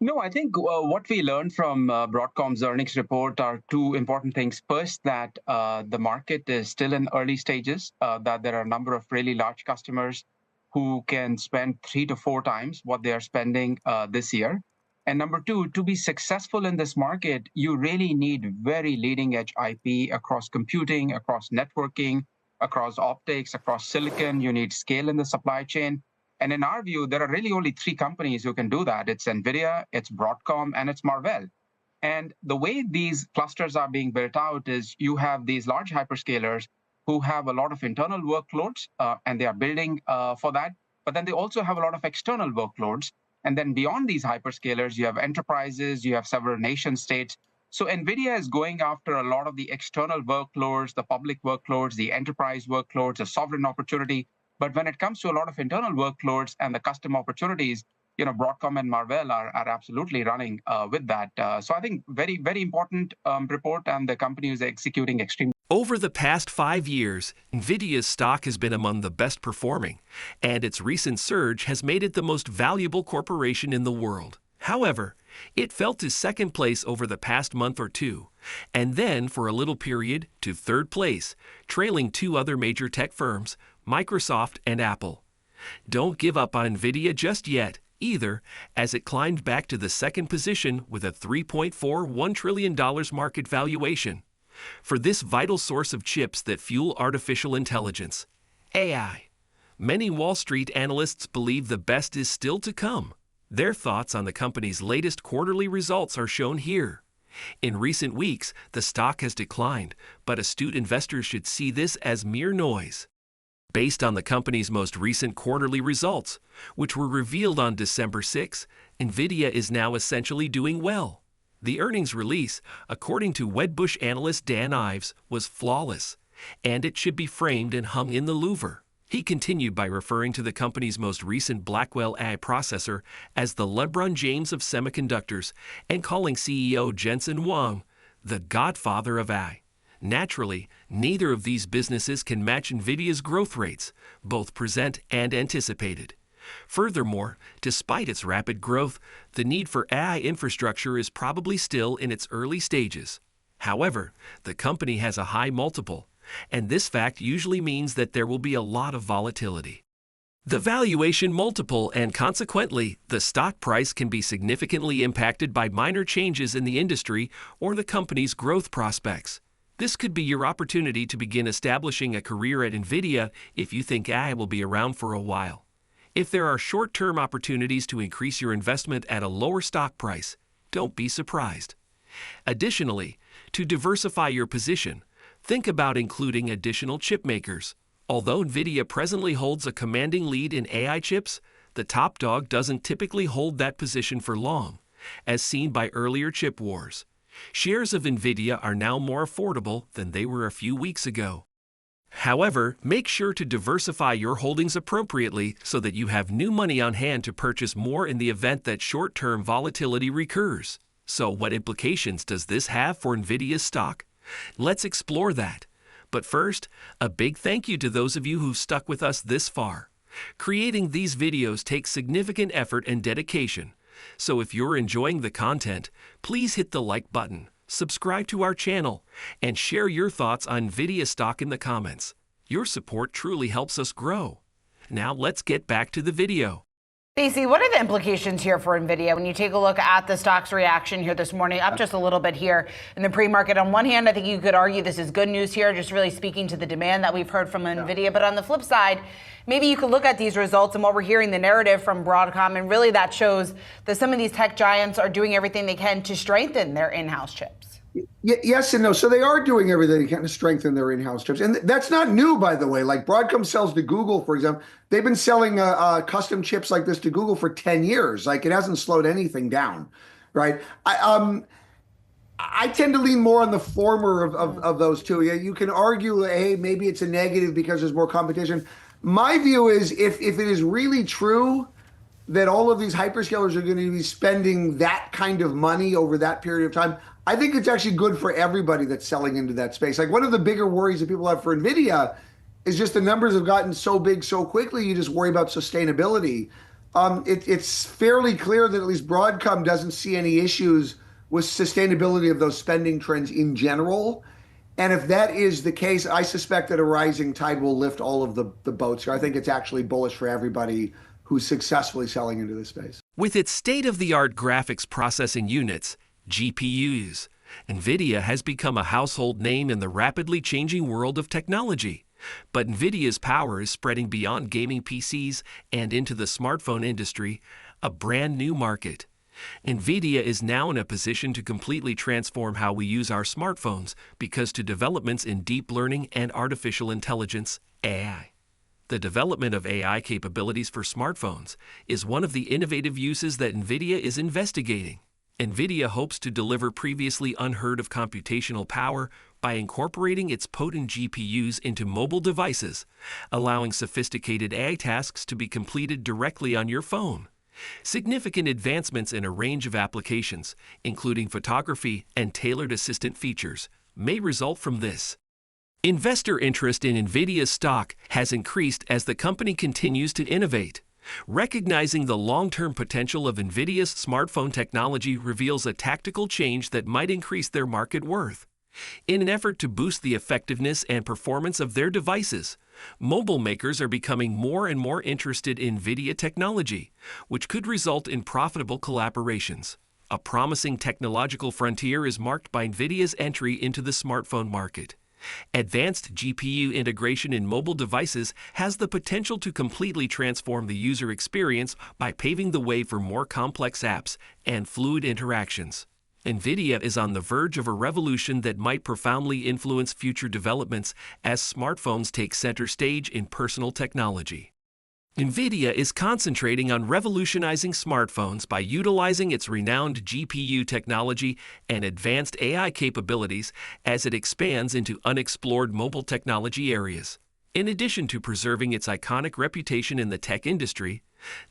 No, I think what we learned from Broadcom's earnings report are two important things. First, that the market is still in early stages, that there are a number of really large customers who can spend 3 to 4 times what they are spending this year. And number two, to be successful in this market, you really need very leading edge IP across computing, across networking, across optics, across silicon. You need scale in the supply chain. And in our view, there are really only three companies who can do that. It's Nvidia, it's Broadcom, and it's Marvell. And the way these clusters are being built out is you have these large hyperscalers who have a lot of internal workloads, and they are building for that. But then they also have a lot of external workloads. And then beyond these hyperscalers, you have enterprises, you have several nation states. So NVIDIA is going after a lot of the external workloads, the public workloads, the enterprise workloads, the sovereign opportunity. But when it comes to a lot of internal workloads and the custom opportunities, Broadcom and Marvell are absolutely running with that. So I think very, very important report, and the company is executing extremely. Over the past 5 years, Nvidia's stock has been among the best performing, and its recent surge has made it the most valuable corporation in the world. However, it fell to second place over the past month or two, and then for a little period to third place, trailing two other major tech firms, Microsoft and Apple. Don't give up on Nvidia just yet, either, as it climbed back to the second position with a $3.41 trillion market valuation. For this vital source of chips that fuel artificial intelligence, AI. Many Wall Street analysts believe the best is still to come. Their thoughts on the company's latest quarterly results are shown here. In recent weeks, the stock has declined, but astute investors should see this as mere noise. Based on the company's most recent quarterly results, which were revealed on December 6, Nvidia is now essentially doing well. The earnings release, according to Wedbush analyst Dan Ives, was flawless, and it should be framed and hung in the Louvre. He continued by referring to the company's most recent Blackwell AI processor as the LeBron James of semiconductors and calling CEO Jensen Huang the godfather of AI. Naturally, neither of these businesses can match Nvidia's growth rates, both present and anticipated. Furthermore, despite its rapid growth, the need for AI infrastructure is probably still in its early stages. However, the company has a high multiple, and this fact usually means that there will be a lot of volatility. The valuation multiple and consequently, the stock price can be significantly impacted by minor changes in the industry or the company's growth prospects. This could be your opportunity to begin establishing a career at Nvidia if you think AI will be around for a while. If there are short-term opportunities to increase your investment at a lower stock price, don't be surprised. Additionally, to diversify your position, think about including additional chip makers. Although Nvidia presently holds a commanding lead in AI chips, the top dog doesn't typically hold that position for long, as seen by earlier chip wars. Shares of Nvidia are now more affordable than they were a few weeks ago. However, make sure to diversify your holdings appropriately so that you have new money on hand to purchase more in the event that short-term volatility recurs. So what implications does this have for Nvidia's stock? Let's explore that. But first, a big thank you to those of you who've stuck with us this far. Creating these videos takes significant effort and dedication. So if you're enjoying the content, please hit the like button, subscribe to our channel, and share your thoughts on Nvidia stock in the comments. Your support truly helps us grow. Now let's get back to the video. Stacey, what are the implications here for Nvidia when you take a look at the stock's reaction here this morning, up just a little bit here in the pre-market? On one hand, I think you could argue this is good news here, just really speaking to the demand that we've heard from Nvidia. But on the flip side, maybe you could look at these results and what we're hearing, the narrative from Broadcom, and really that shows that some of these tech giants are doing everything they can to strengthen their in-house chips. Yes and no. So they are doing everything they can to strengthen their in-house chips. And that's not new, by the way. Like Broadcom sells to Google, for example. They've been selling custom chips like this to Google for 10 years. Like it hasn't slowed anything down, right? I tend to lean more on the former of those two. Yeah, you can argue, hey, maybe it's a negative because there's more competition. My view is if it is really true that all of these hyperscalers are going to be spending that kind of money over that period of time, I think it's actually good for everybody that's selling into that space. Like one of the bigger worries that people have for Nvidia is just the numbers have gotten so big so quickly, you just worry about sustainability. It's fairly clear that at least Broadcom doesn't see any issues with sustainability of those spending trends in general. And if that is the case, I suspect that a rising tide will lift all of the boats here. I think it's actually bullish for everybody who's successfully selling into this space. With its state-of-the-art graphics processing units, GPUs, Nvidia has become a household name in the rapidly changing world of technology. But Nvidia's power is spreading beyond gaming PCs and into the smartphone industry, a brand new market. Nvidia is now in a position to completely transform how we use our smartphones because to developments in deep learning and artificial intelligence, AI. The development of AI capabilities for smartphones is one of the innovative uses that Nvidia is investigating. Nvidia hopes to deliver previously unheard of computational power by incorporating its potent GPUs into mobile devices, allowing sophisticated AI tasks to be completed directly on your phone. Significant advancements in a range of applications, including photography and tailored assistant features, may result from this. Investor interest in Nvidia's stock has increased as the company continues to innovate. Recognizing the long-term potential of Nvidia's smartphone technology reveals a tactical change that might increase their market worth. In an effort to boost the effectiveness and performance of their devices, mobile makers are becoming more and more interested in NVIDIA technology, which could result in profitable collaborations. A promising technological frontier is marked by NVIDIA's entry into the smartphone market. Advanced GPU integration in mobile devices has the potential to completely transform the user experience by paving the way for more complex apps and fluid interactions. NVIDIA is on the verge of a revolution that might profoundly influence future developments as smartphones take center stage in personal technology. NVIDIA is concentrating on revolutionizing smartphones by utilizing its renowned GPU technology and advanced AI capabilities as it expands into unexplored mobile technology areas. In addition to preserving its iconic reputation in the tech industry,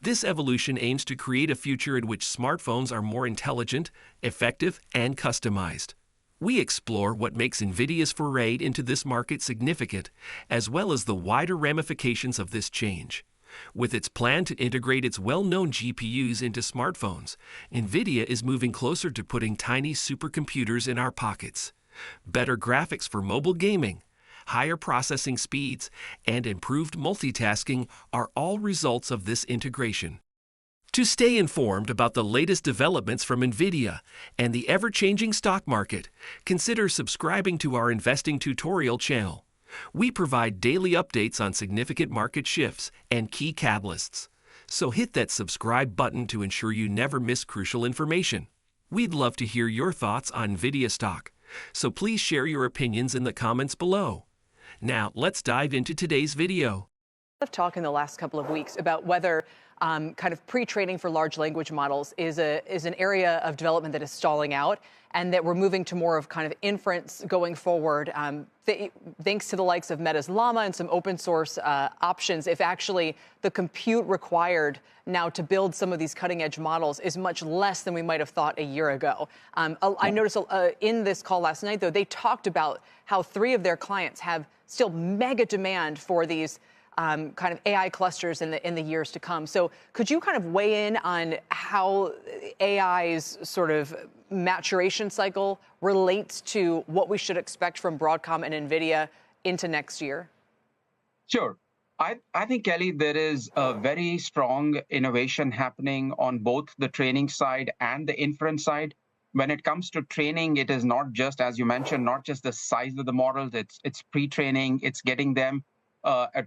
this evolution aims to create a future in which smartphones are more intelligent, effective, and customized. We explore what makes NVIDIA's foray into this market significant, as well as the wider ramifications of this change. With its plan to integrate its well-known GPUs into smartphones, NVIDIA is moving closer to putting tiny supercomputers in our pockets. Better graphics for mobile gaming, higher processing speeds, and improved multitasking are all results of this integration. To stay informed about the latest developments from NVIDIA and the ever-changing stock market, consider subscribing to our investing tutorial channel. We provide daily updates on significant market shifts and key catalysts. So hit that subscribe button to ensure you never miss crucial information. We'd love to hear your thoughts on NVIDIA stock, so please share your opinions in the comments below. Now, let's dive into today's video. Of talk in the last couple of weeks about whether kind of pre-training for large language models is an area of development that is stalling out, and that we're moving to more of kind of inference going forward, thanks to the likes of Meta's Llama and some open source options. If actually the compute required now to build some of these cutting edge models is much less than we might have thought a year ago. I noticed in this call last night, though, they talked about how 3 of their clients have still mega demand for these kind of AI clusters in the years to come. So could you kind of weigh in on how AI's sort of maturation cycle relates to what we should expect from Broadcom and NVIDIA into next year? Sure. I think, Kelly, there is a very strong innovation happening on both the training side and the inference side. When it comes to training, it is not just, as you mentioned, not just the size of the models, it's pre-training, it's getting them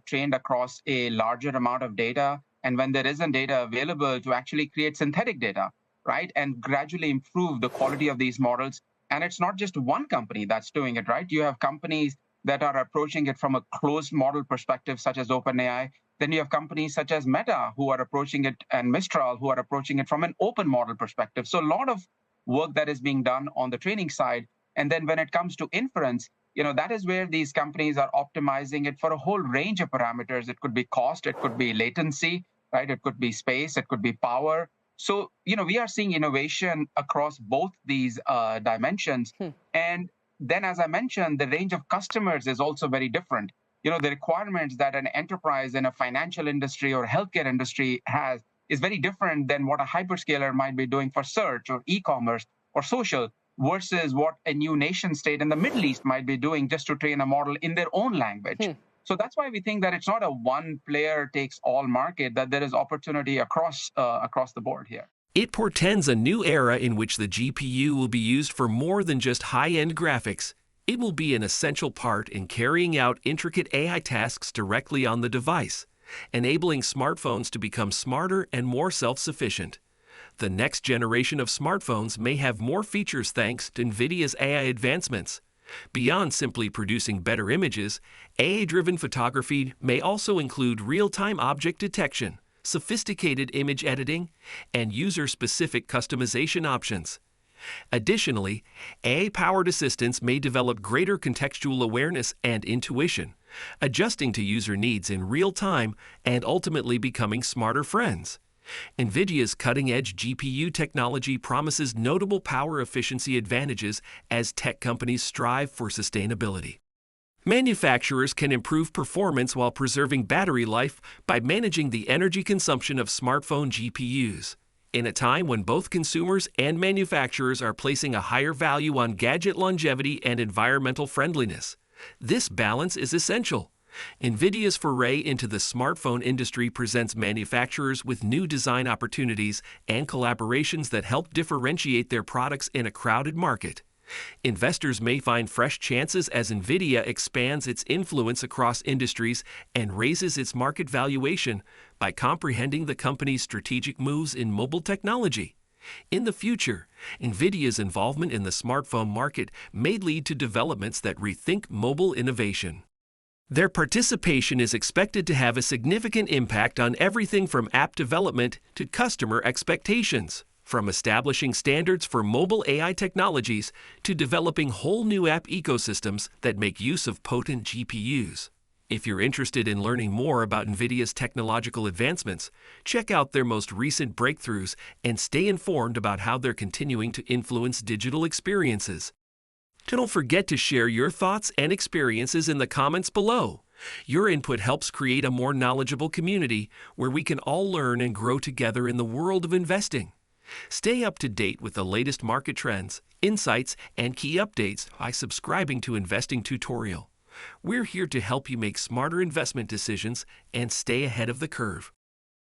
trained across a larger amount of data. And when there isn't data available, to actually create synthetic data, right? And gradually improve the quality of these models. And it's not just one company that's doing it, right? You have companies that are approaching it from a closed model perspective, such as OpenAI. Then you have companies such as Meta who are approaching it, and Mistral who are approaching it from an open model perspective. So a lot of work that is being done on the training side. And then when it comes to inference, that is where these companies are optimizing it for a whole range of parameters. It could be cost, it could be latency, right? It could be space, it could be power. So, we are seeing innovation across both these dimensions. And then, as I mentioned, the range of customers is also very different. The requirements that an enterprise in a financial industry or healthcare industry has is very different than what a hyperscaler might be doing for search or e-commerce or social versus what a new nation state in the Middle East might be doing just to train a model in their own language. So that's why we think that it's not a one player takes all market, that there is opportunity across the board here. It portends a new era in which the GPU will be used for more than just high-end graphics. It will be an essential part in carrying out intricate AI tasks directly on the device, enabling smartphones to become smarter and more self-sufficient. The next generation of smartphones may have more features thanks to Nvidia's AI advancements. Beyond simply producing better images, AI-driven photography may also include real-time object detection, sophisticated image editing, and user-specific customization options. Additionally, AI-powered assistants may develop greater contextual awareness and intuition, adjusting to user needs in real time and ultimately becoming smarter friends. NVIDIA's cutting-edge GPU technology promises notable power efficiency advantages as tech companies strive for sustainability. Manufacturers can improve performance while preserving battery life by managing the energy consumption of smartphone GPUs. In a time when both consumers and manufacturers are placing a higher value on gadget longevity and environmental friendliness, this balance is essential. NVIDIA's foray into the smartphone industry presents manufacturers with new design opportunities and collaborations that help differentiate their products in a crowded market. Investors may find fresh chances as NVIDIA expands its influence across industries and raises its market valuation by comprehending the company's strategic moves in mobile technology. In the future, NVIDIA's involvement in the smartphone market may lead to developments that rethink mobile innovation. Their participation is expected to have a significant impact on everything from app development to customer expectations. From establishing standards for mobile AI technologies to developing whole new app ecosystems that make use of potent GPUs. If you're interested in learning more about NVIDIA's technological advancements, check out their most recent breakthroughs and stay informed about how they're continuing to influence digital experiences. Don't forget to share your thoughts and experiences in the comments below. Your input helps create a more knowledgeable community where we can all learn and grow together in the world of investing. Stay up to date with the latest market trends, insights, and key updates by subscribing to Investing Tutorial. We're here to help you make smarter investment decisions and stay ahead of the curve.